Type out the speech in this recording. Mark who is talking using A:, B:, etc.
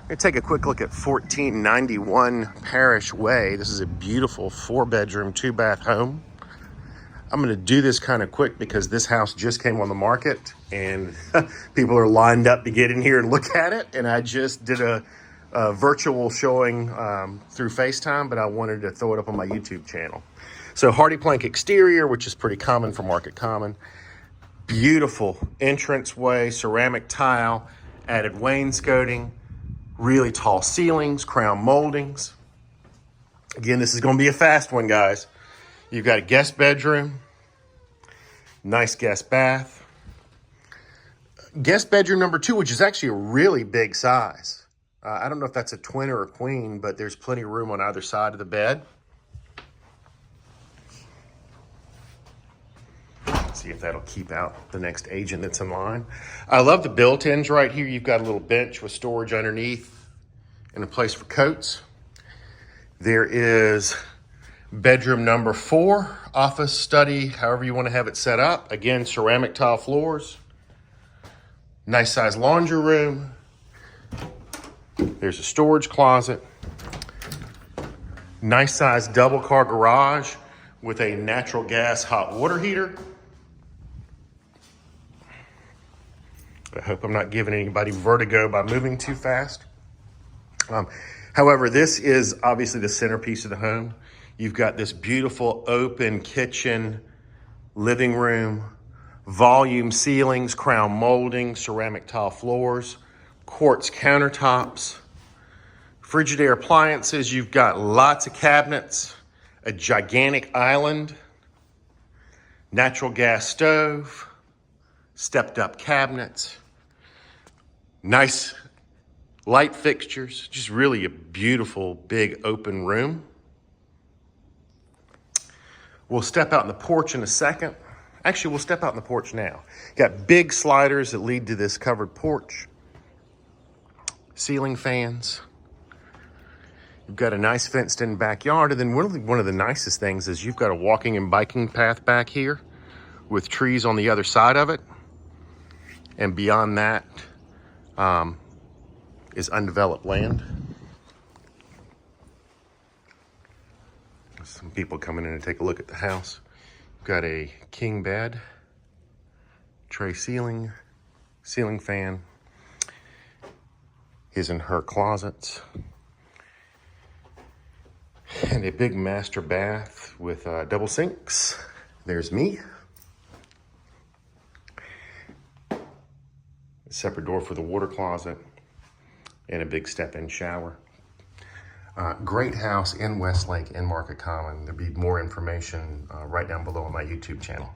A: Let's take a quick look at 1491 Parish Way. This is a beautiful 4-bedroom, 2-bath home. I'm going to do this kind of quick because this house just came on the market and people are lined up to get in here and look at it. And I just did a virtual showing through FaceTime, but I wanted to throw it up on my YouTube channel. So hardy plank exterior, which is pretty common for Market Common. Beautiful entranceway, ceramic tile, added wainscoting, really tall ceilings, crown moldings. Again, this is going to be a fast one, guys. You've got a guest bedroom, nice guest bath. Guest bedroom number 2, which is actually a really big size. I don't know if that's a twin or a queen, but there's plenty of room on either side of the bed. See if that'll keep out the next agent that's in line. I love the built-ins right here. You've got a little bench with storage underneath and a place for coats. There is bedroom number 4, office, study, however you want to have it set up. Again, ceramic tile floors. Nice size laundry room. There's a storage closet. Nice size double car garage with a natural gas hot water heater. I hope I'm not giving anybody vertigo by moving too fast. However, this is obviously the centerpiece of the home. You've got this beautiful open kitchen, living room, volume ceilings, crown molding, ceramic tile floors, quartz countertops, Frigidaire appliances. You've got lots of cabinets, a gigantic island, natural gas stove, stepped up cabinets, nice light fixtures, just really a beautiful big open room. We'll step out in the porch in a second. Actually, we'll step out in the porch now. Got big sliders that lead to this covered porch. Ceiling fans. You've got a nice fenced in backyard. And then one of the nicest things is you've got a walking and biking path back here with trees on the other side of it. And beyond that is undeveloped land. Some people coming in to take a look at the house. We've got a king bed, tray ceiling, ceiling fan, his and her closets, and a big master bath with double sinks. There's me. A separate door for the water closet and a big step-in shower. Great house in Westlake in Market Common. There'll be more information right down below on my YouTube channel.